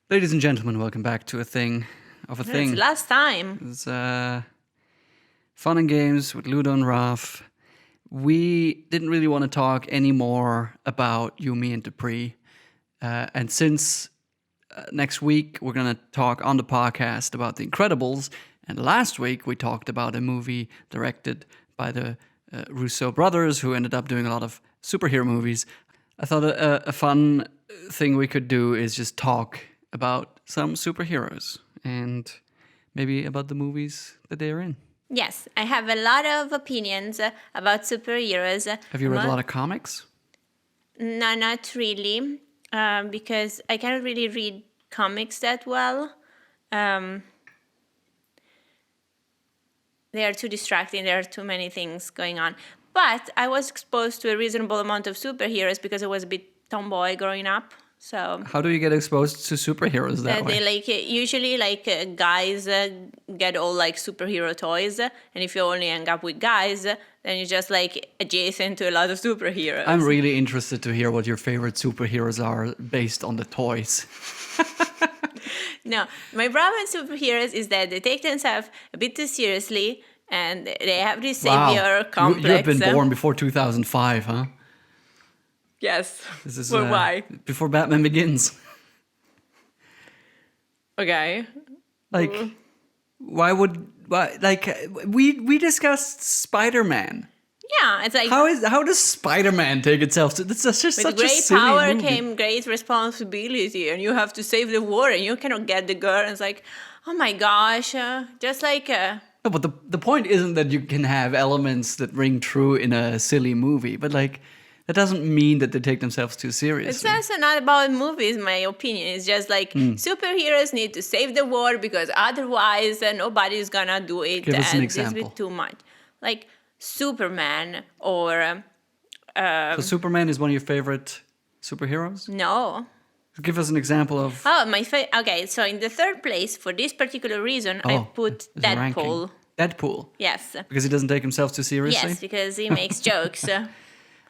Ladies and gentlemen, welcome back to a thing. It's the last time. It's fun and games with Ludo and Raph. We didn't really want to talk anymore about Yumi and Dupree. And since next week we're going to talk on the podcast about The Incredibles, and last week we talked about a movie directed by the Russo brothers who ended up doing a lot of superhero movies, I thought a fun thing we could do is just talk about some superheroes and maybe about the movies that they're in. Yes, I have a lot of opinions about superheroes. Have you read a lot of comics? No, not really, because I cannot really read comics that well. They are too distracting. There are too many things going on. But I was exposed to a reasonable amount of superheroes because I was a bit tomboy growing up. So how do you get exposed to superheroes that way? They usually guys get all superhero toys, and if you only hang up with guys, then you're just adjacent to a lot of superheroes. I'm really interested to hear what your favorite superheroes are based on the toys. No, my problem with superheroes is that they take themselves a bit too seriously, and they have this savior complex. You have been born before 2005, huh? Yes. This is why? Before Batman Begins. Okay. Why? We discussed Spider-Man. Yeah, it's how does Spider-Man take itself to? That's just such a silly power movie. Came great responsibility, and you have to save the world, and you cannot get the girl. And it's oh my gosh, just No, but the point isn't that you can have elements that ring true in a silly movie, but that doesn't mean that they take themselves too seriously. It's also not about movies, my opinion. It's just superheroes need to save the world because otherwise nobody's gonna do it. Give us an and example. This is too much. Like Superman or... so Superman is one of your favorite superheroes? No. Give us an example of... Oh, okay, so in the third place, for this particular reason, I put Deadpool. Deadpool? Yes. Because he doesn't take himself too seriously? Yes, because he makes jokes.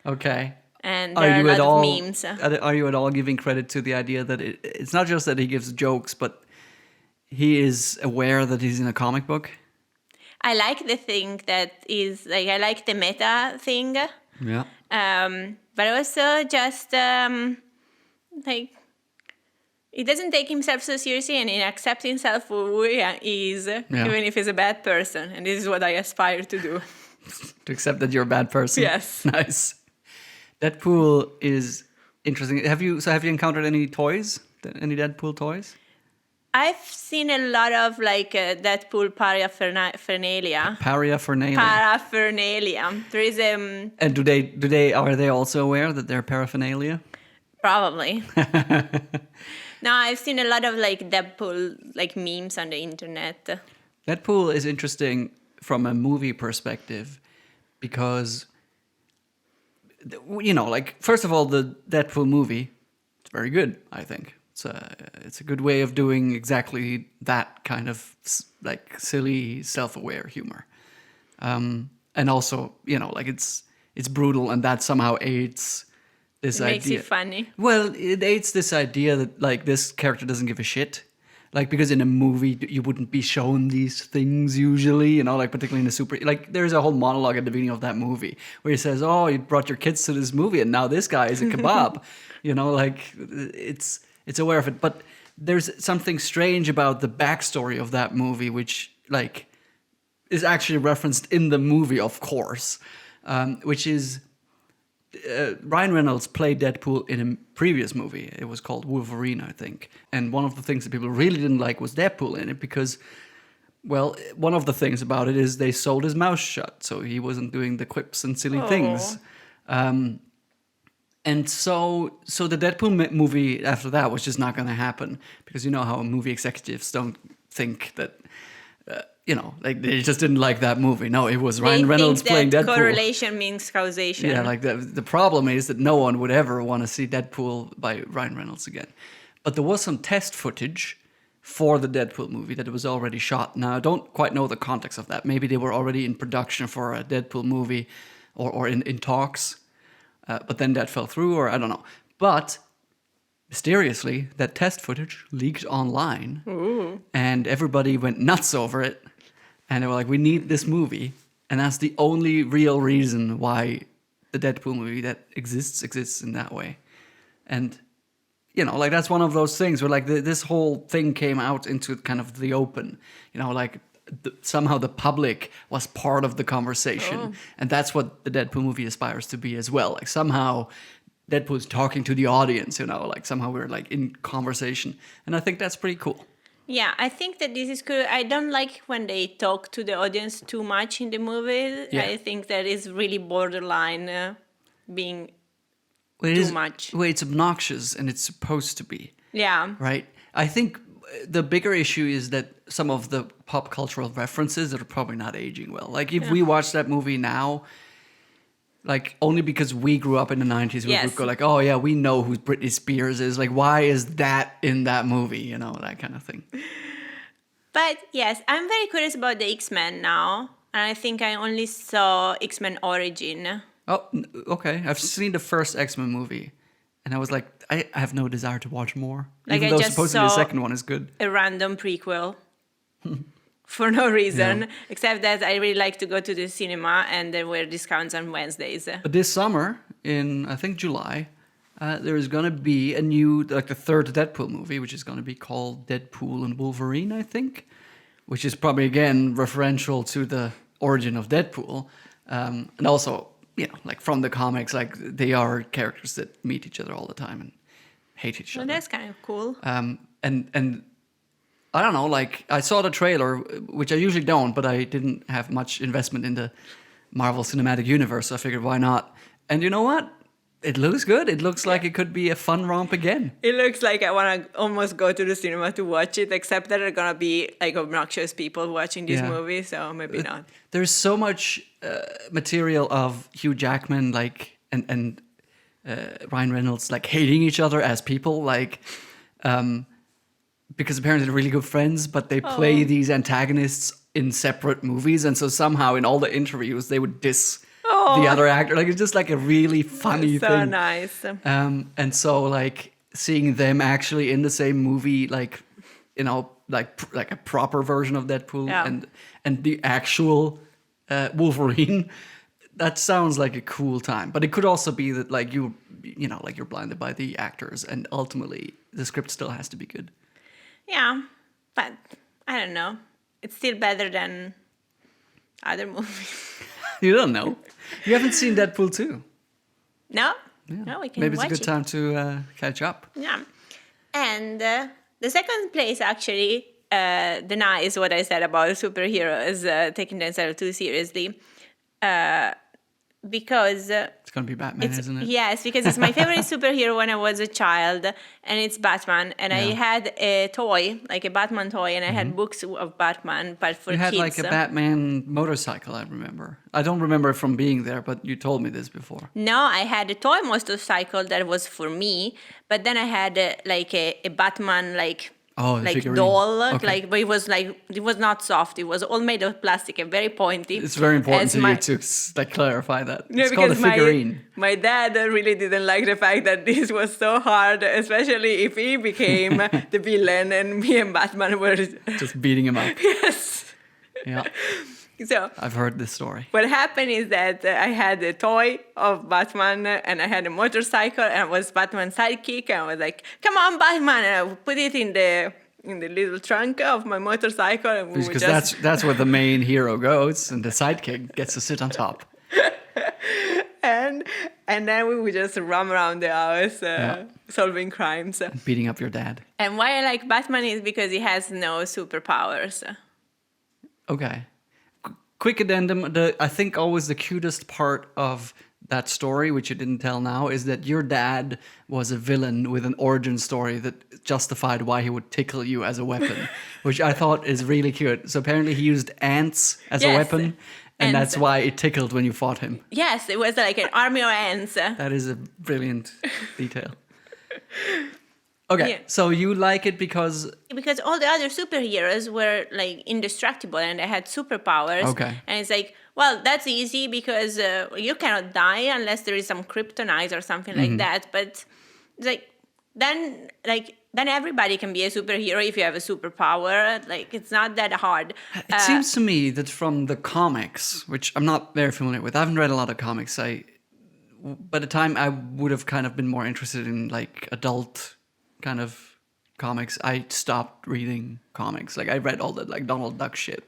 Okay. And there are a lot of memes. Are you at all giving credit to the idea that it's not just that he gives jokes, but he is aware that he's in a comic book? I like the thing that is, I like the meta thing. Yeah. But also just, he doesn't take himself so seriously and he accepts himself for who he is, even if he's a bad person. And this is what I aspire to do. To accept that you're a bad person? Yes. Nice. Deadpool is interesting. Have you encountered any toys? Any Deadpool toys? I've seen a lot of Deadpool paraphernalia. Paraphernalia. There is And are they also aware that they're paraphernalia? Probably. No, I've seen a lot of Deadpool memes on the internet. Deadpool is interesting from a movie perspective because, first of all, the Deadpool movie, it's very good, I think. It's a good way of doing exactly that kind of silly, self-aware humor. And also, it's brutal, and that somehow aids this idea. Makes it funny. Well, it aids this idea that this character doesn't give a shit. Because in a movie, you wouldn't be shown these things usually, particularly in a super... there's a whole monologue at the beginning of that movie where he says, oh, you brought your kids to this movie and now this guy is a kebab. It's aware of it. But there's something strange about the backstory of that movie, which, is actually referenced in the movie, of course, which is... Ryan Reynolds played Deadpool in a previous movie. It was called Wolverine, I think. And one of the things that people really didn't like was Deadpool in it because, well, one of the things about it is they sold his mouth shut, so he wasn't doing the quips and silly things. And so the Deadpool movie after that was just not going to happen because you know how movie executives don't think that... they just didn't like that movie. No, it was Ryan Reynolds playing Deadpool. Correlation means causation. Yeah, the problem is that no one would ever want to see Deadpool by Ryan Reynolds again. But there was some test footage for the Deadpool movie that was already shot. Now, I don't quite know the context of that. Maybe they were already in production for a Deadpool movie or in talks, but then that fell through, or I don't know. But mysteriously, that test footage leaked online, and everybody went nuts over it. And they were like, "We need this movie," and that's the only real reason why the Deadpool movie that exists in that way. And like that's one of those things where like this whole thing came out into kind of the open. Like somehow the public was part of the conversation, and that's what the Deadpool movie aspires to be as well. Like somehow Deadpool's talking to the audience. Like somehow we're like in conversation, and I think that's pretty cool. Yeah, I think that this is good. I don't like when they talk to the audience too much in the movie. Yeah. I think that is really borderline being too much. Well, it's obnoxious, and it's supposed to be. Yeah. Right? I think the bigger issue is that some of the pop cultural references are probably not aging well. Like, if we watch that movie now, like, only because we grew up in the 90s, we would go like, oh, yeah, we know who Britney Spears is. Like, why is that in that movie? That kind of thing. But, yes, I'm very curious about the X-Men now. And I think I only saw X-Men Origin. Oh, okay. I've seen the first X-Men movie. And I was like, I have no desire to watch more. Like, even I though just supposedly the saw second one is good. A random prequel. For no reason, except that I really like to go to the cinema, and there were discounts on Wednesdays. But this summer, in I think July, there is going to be a new, like the third Deadpool movie, which is going to be called Deadpool and Wolverine, I think, which is probably again referential to the origin of Deadpool, and also like from the comics, like they are characters that meet each other all the time and hate each other. Well, that's kind of cool. And I don't know, like, I saw the trailer, which I usually don't, but I didn't have much investment in the Marvel Cinematic Universe, so I figured, why not? And you know what? It looks good. It looks like it could be a fun romp again. It looks like I want to almost go to the cinema to watch it, except that there are going to be, like, obnoxious people watching this movie, so maybe not. There's so much material of Hugh Jackman, like, and Ryan Reynolds, like, hating each other as people, like... because apparently they're really good friends, but they play these antagonists in separate movies, and so somehow in all the interviews they would diss the other actor. Like, it's just like a really funny so thing. So nice. And so like seeing them actually in the same movie, like like a proper version of Deadpool and the actual Wolverine, that sounds like a cool time. But it could also be that like like you're blinded by the actors, and ultimately the script still has to be good. Yeah, but I don't know. It's still better than other movies. You don't know. You haven't seen Deadpool 2. No? Yeah. No, we can Maybe it's watch a good time to catch up. Yeah. And the second place actually denies what I said about superheroes taking themselves too seriously. Because... it's going to be Batman, isn't it? Yes, because it's my favorite superhero when I was a child, and it's Batman. And I had a toy, like a Batman toy, and I had books of Batman, but for kids. You had kids. like a Batman motorcycle, I remember. I don't remember it from being there, but you told me this before. No, I had a toy motorcycle that was for me, but then I had a Batman figurine. doll, okay. but it was not soft. It was all made of plastic and very pointy. It's very important to you to clarify that. No, it's called a figurine. My dad really didn't like the fact that this was so hard, especially if he became the villain and me and Batman were just beating him up. Yes. Yeah. So I've heard this story. What happened is that I had a toy of Batman and I had a motorcycle and I was Batman's sidekick, and I was like, "Come on, Batman!" And I would put it in the little trunk of my motorcycle, and we would just... that's where the main hero goes, and the sidekick gets to sit on top. and then we would just roam around the house solving crimes. And beating up your dad. And why I like Batman is because he has no superpowers. Okay. Quick addendum, I think always the cutest part of that story, which you didn't tell now, is that your dad was a villain with an origin story that justified why he would tickle you as a weapon, which I thought is really cute. So apparently he used ants as a weapon, and that's why it tickled when you fought him. Yes, it was like an army of ants. That is a brilliant detail. Okay, so you like it because all the other superheroes were like indestructible and they had superpowers. Okay. And it's like, well, that's easy because you cannot die unless there is some kryptonite or something like that. But it's like, then everybody can be a superhero if you have a superpower. Like, it's not that hard. It seems to me that from the comics, which I'm not very familiar with, I haven't read a lot of comics. By the time I would have kind of been more interested in like adult kind of comics, I stopped reading comics. Like I read all that like Donald Duck shit.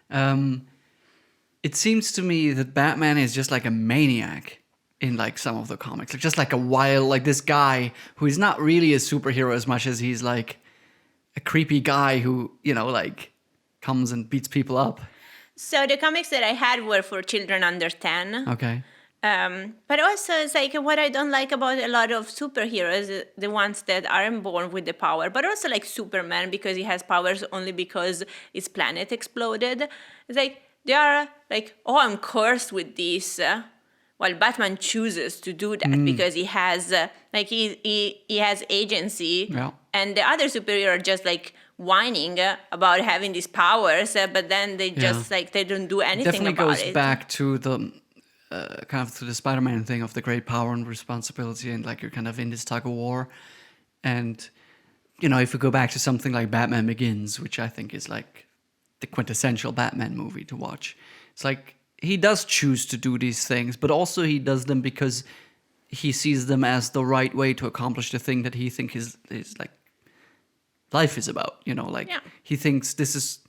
It seems to me that Batman is just like a maniac in like some of the comics, like just like a wild, like this guy who is not really a superhero as much as he's like a creepy guy who, you know, like comes and beats people up. So the comics that I had were for children under 10. Okay. But also, it's like what I don't like about a lot of superheroes, the ones that aren't born with the power, but also like Superman, because he has powers only because his planet exploded. It's like they are like, oh, I'm cursed with this. While Batman chooses to do that because he has like he has agency, Yeah. and the other superheroes are just like whining about having these powers, but then they just like they don't do anything Definitely about goes it. back to the kind of to the Spider-Man thing of the great power and responsibility, and like you're kind of in this tug of war. And you know, if we go back to something like Batman Begins, which I think is like the quintessential Batman movie to watch, it's like he does choose to do these things, but also he does them because he sees them as the right way to accomplish the thing that he thinks is like life is about. You know, like he thinks this is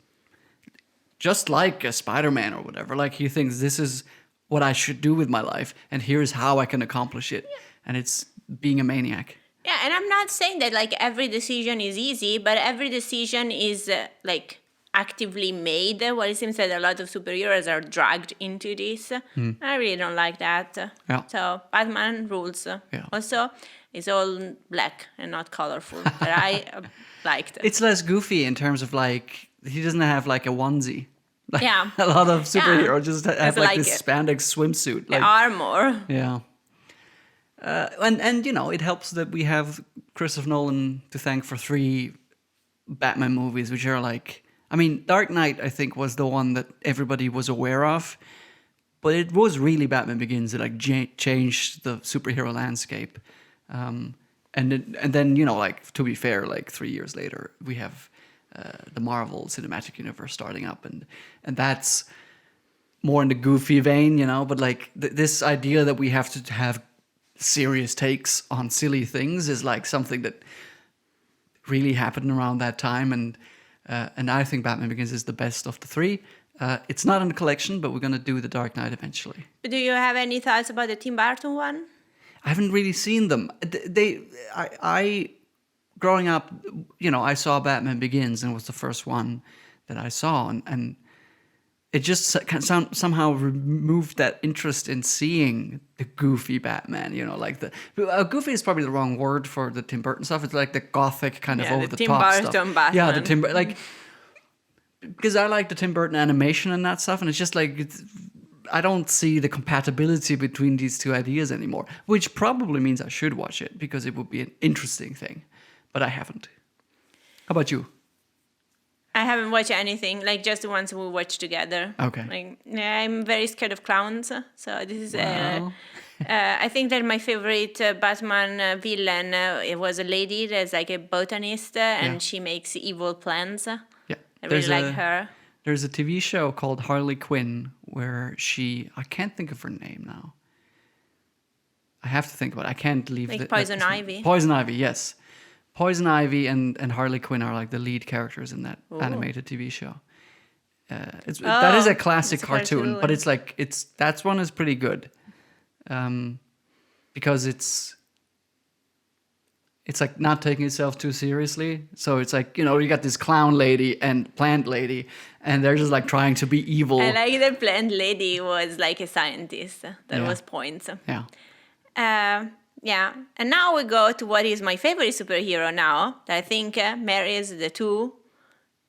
just like a Spider-Man or whatever. Like he thinks this is what I should do with my life, and here's how I can accomplish it. And it's being a maniac. Yeah, and I'm not saying that like every decision is easy, but every decision is like actively made. Well, it seems that a lot of superheroes are dragged into this. I really don't like that. Yeah. So Batman rules. Also, it's all black and not colorful. But I liked it. It's less goofy in terms of like he doesn't have like a onesie. Like, Yeah. A lot of superheroes just have like this it. spandex swimsuit. Like, The armor. yeah. And you know, it helps that we have Christopher Nolan to thank for 3 Batman movies, which are like, I mean, Dark Knight, I think, was the one that everybody was aware of, but it was really Batman Begins that like changed the superhero landscape. And then, you know, like, to be fair, like 3 years later, we have the Marvel Cinematic Universe starting up, and that's more in the goofy vein, you know, but like this idea that we have to have serious takes on silly things is like something that really happened around that time, and I think Batman Begins is the best of the 3. It's not in the collection, but we're gonna do the Dark Knight eventually. Do you have any thoughts about the Tim Burton one? I haven't really seen them. I growing up, you know, I saw Batman Begins, and it was the first one that I saw, and it just somehow removed that interest in seeing the goofy Batman. You know, like goofy is probably the wrong word for the Tim Burton stuff. It's like the gothic kind of over the top stuff. Tim Burton Batman. Yeah, the Tim like because I like the Tim Burton animation and that stuff, and it's just like I don't see the compatibility between these two ideas anymore, which probably means I should watch it because it would be an interesting thing, but I haven't. How about you? I haven't watched anything, like just the ones we watched together. Okay. Like, yeah, I'm very scared of clowns, so this is. Wow. I think that my favorite Batman villain it was a lady that's like a botanist, and she makes evil plans. Yeah, I really like her. There's a TV show called Harley Quinn where I can't think of her name now. I have to think about it. I can't leave Like Poison Ivy. Poison Ivy, yes. Poison Ivy and Harley Quinn are like the lead characters in that animated TV show. That is a classic cartoon, but it's like that one is pretty good, because it's like not taking itself too seriously. So it's like, you know, you got this clown lady and plant lady, and they're just like trying to be evil. I like the plant lady was like a scientist. That was points. Yeah. Yeah, and now we go to what is my favorite superhero now, that I think marries the 2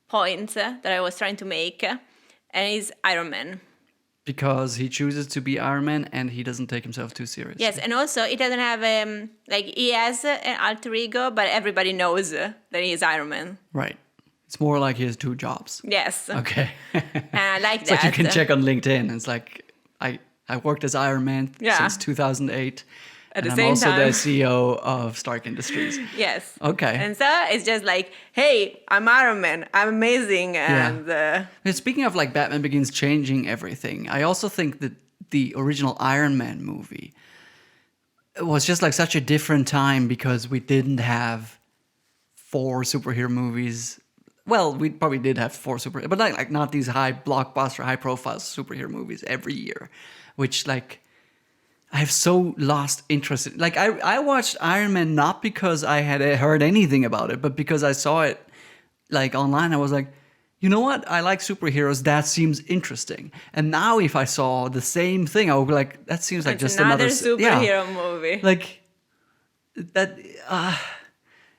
points that I was trying to make, and is Iron Man. Because he chooses to be Iron Man and he doesn't take himself too seriously. Yes, and also he doesn't have, like, he has an alter ego, but everybody knows that he is Iron Man. Right. It's more like he has 2 jobs. Yes. Okay. And I like It's that. like you can check on LinkedIn. It's like, I worked as Iron Man since 2008. at the I'm same also time. the CEO of Stark Industries. Yes. Okay. And so it's just like, hey, I'm Iron Man. I'm amazing. And And speaking of like Batman Begins changing everything, I also think that the original Iron Man movie was just like such a different time because we didn't have 4 superhero movies. Well, we probably did have 4 superhero, but like not these high blockbuster, high profile superhero movies every year, which like I have so lost interest in. Like I watched Iron Man not because I had heard anything about it, but because I saw it like online. I was like, you know what? I like superheroes. That seems interesting. And now if I saw the same thing, I would be like, that seems like it's just another yeah. superhero movie. Like that.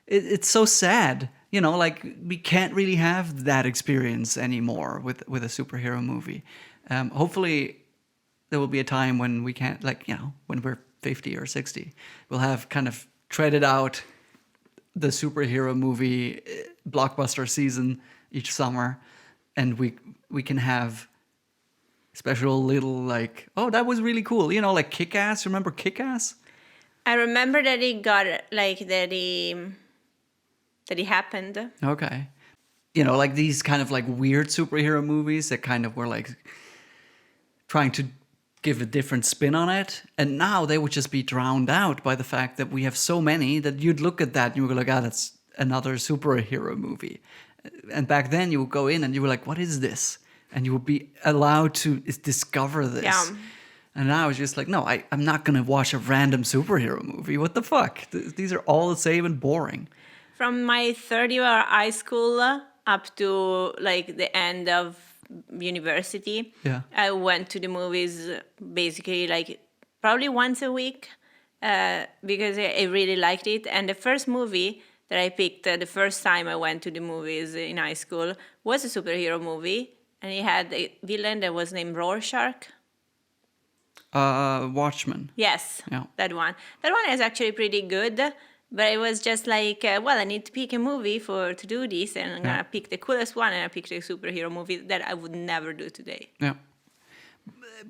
It's so sad. You know, like we can't really have that experience anymore with a superhero movie. Hopefully, there will be a time when we can't, like, you know, when we're 50 or 60, we'll have kind of treaded out the superhero movie blockbuster season each summer, and we can have special little like, oh, that was really cool. You know, like Kick-Ass. Remember Kick-Ass? I remember that it got like that it happened. Okay. You know, like these kind of like weird superhero movies that kind of were like trying to give a different spin on it. And now they would just be drowned out by the fact that we have so many that you'd look at that and you would go like, ah, that's another superhero movie. And back then you would go in and you were like, what is this? And you would be allowed to discover this. Yeah. And now it's just like, no, I'm not going to watch a random superhero movie. What the fuck? These are all the same and boring. From my third year of high school up to like the end of university, Yeah. I went to the movies basically like probably once a week because I really liked it. And the first movie that I picked the first time I went to the movies in high school was a superhero movie, and it had a villain that was named Rorschach. Watchmen. Yes, Yeah. that one. That one is actually pretty good, but it was just like, well, I need to pick a movie to do this, and I'm gonna pick the coolest one, and I picked a superhero movie that I would never do today. Yeah.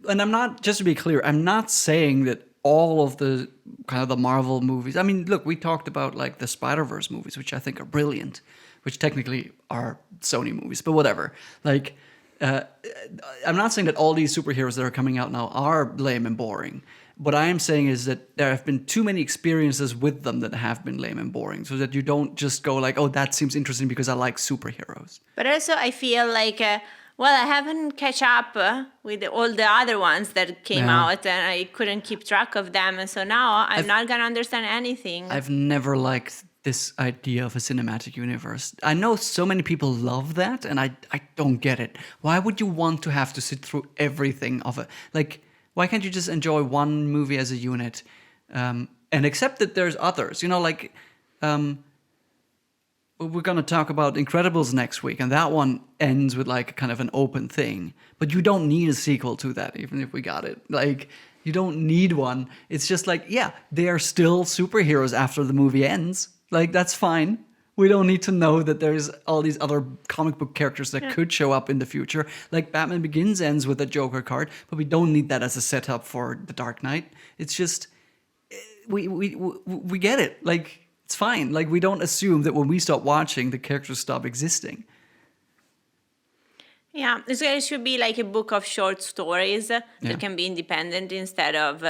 And I'm not, just to be clear, I'm not saying that all of the kind of the Marvel movies. I mean, look, we talked about like the Spider-Verse movies, which I think are brilliant, which technically are Sony movies, but whatever. Like, I'm not saying that all these superheroes that are coming out now are lame and boring. What I am saying is that there have been too many experiences with them that have been lame and boring, so that you don't just go like, oh, that seems interesting because I like superheroes. But also, I feel like, well, I haven't catch up with all the other ones that came out, and I couldn't keep track of them, and so now I'm not gonna understand anything. I've never liked this idea of a cinematic universe. I know so many people love that, and I don't get it. Why would you want to have to sit through everything of it? Like, why can't you just enjoy one movie as a unit and accept that there's others? You know, like, we're going to talk about Incredibles next week, and that one ends with like kind of an open thing. But you don't need a sequel to that, even if we got it. Like, you don't need one. It's just like, yeah, they are still superheroes after the movie ends. Like, that's fine. We don't need to know that there's all these other comic book characters that could show up in the future. Like, Batman Begins ends with a Joker card, but we don't need that as a setup for The Dark Knight. It's just, we get it. Like, it's fine. Like, we don't assume that when we stop watching, the characters stop existing. Yeah, it should be like a book of short stories that can be independent instead of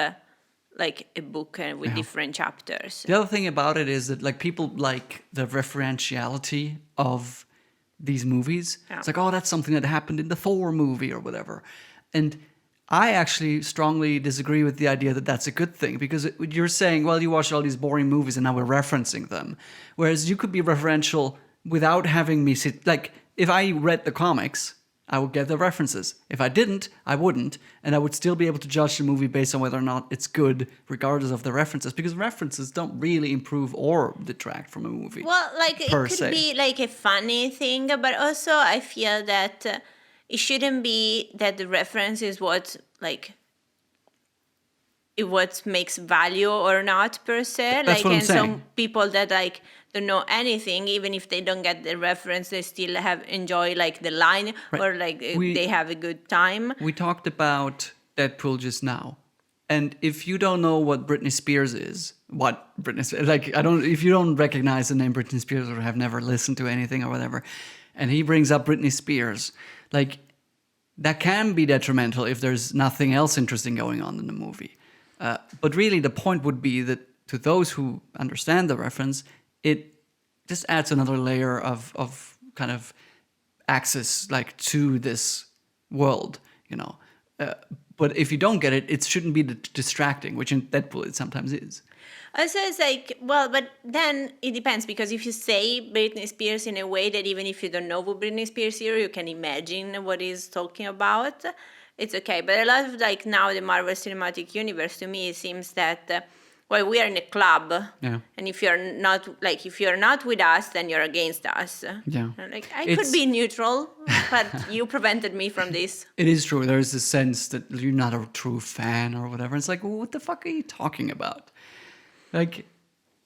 like a book with different chapters. The other thing about it is that like people like the referentiality of these movies. Yeah. It's like, oh, that's something that happened in the Thor movie or whatever. And I actually strongly disagree with the idea that that's a good thing, because you're saying, well, you watched all these boring movies and now we're referencing them. Whereas you could be referential without having me sit, like if I read the comics, I would get the references. If I didn't, I wouldn't. And I would still be able to judge the movie based on whether or not it's good, regardless of the references. Because references don't really improve or detract from a movie. Well, like, it could be like a funny thing, but also I feel that it shouldn't be that the reference is what, like, what makes value or not per se. That's like, what I'm and saying. some people that like don't know anything, even if they don't get the reference, they still enjoy like the line, Right. or like they have a good time. We talked about Deadpool just now. And if you don't know what Britney Spears is, if you don't recognize the name Britney Spears or have never listened to anything or whatever, and he brings up Britney Spears, like, that can be detrimental if there's nothing else interesting going on in the movie. But really, the point would be that to those who understand the reference, it just adds another layer of kind of access, like, to this world, you know. But if you don't get it, it shouldn't be distracting, which in Deadpool it sometimes is. Also, it's like, well, but then it depends, because if you say Britney Spears in a way that even if you don't know who Britney Spears is, you can imagine what he's talking about, it's okay. But a lot of, like, now the Marvel Cinematic Universe, to me, it seems that, well, we are in a club, and if you're not with us, then you're against us. Yeah. Like, I could be neutral, but you prevented me from this. It is true. There's a sense that you're not a true fan or whatever. It's like, well, what the fuck are you talking about? Like,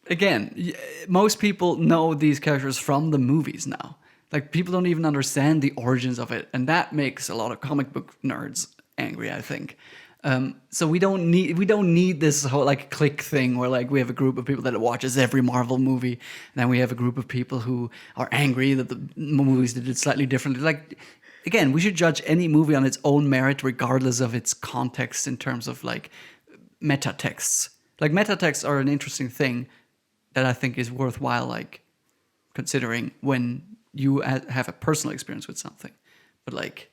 again, most people know these characters from the movies now. Like, people don't even understand the origins of it, and that makes a lot of comic book nerds angry, I think. So we don't need this whole, like, clique thing where, like, we have a group of people that watches every Marvel movie, and then we have a group of people who are angry that the movies did it slightly differently. Like, again, we should judge any movie on its own merit, regardless of its context in terms of, like, meta texts. Like, meta texts are an interesting thing that I think is worthwhile, like, considering when you have a personal experience with something. But, like,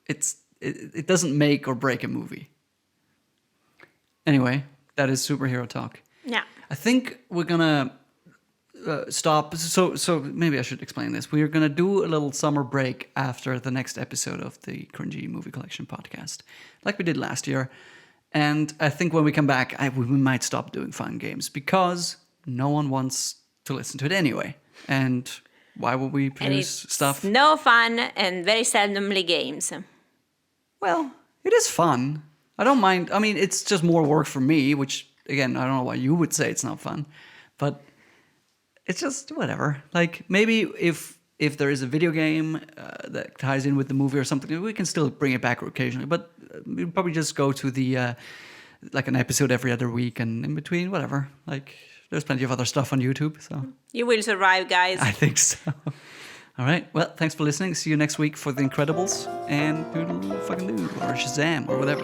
it doesn't make or break a movie. Anyway, that is superhero talk. Yeah. I think we're gonna stop. So maybe I should explain this. We are gonna do a little summer break after the next episode of the Cringy Movie Collection podcast, like we did last year. And I think when we come back, we might stop doing fun games because no one wants to listen to it anyway. And why would we produce stuff? No fun and very seldomly games. Well, it is fun. I don't mind. I mean, it's just more work for me, which, again, I don't know why you would say it's not fun. But it's just whatever. Like, maybe if there is a video game that ties in with the movie or something, we can still bring it back occasionally. But we'll probably just go to the, like, an episode every other week, and in between, whatever. Like, there's plenty of other stuff on YouTube, so. You will survive, guys. I think so. All right. Well, thanks for listening. See you next week for The Incredibles and Doodle fucking Doo or Shazam or whatever.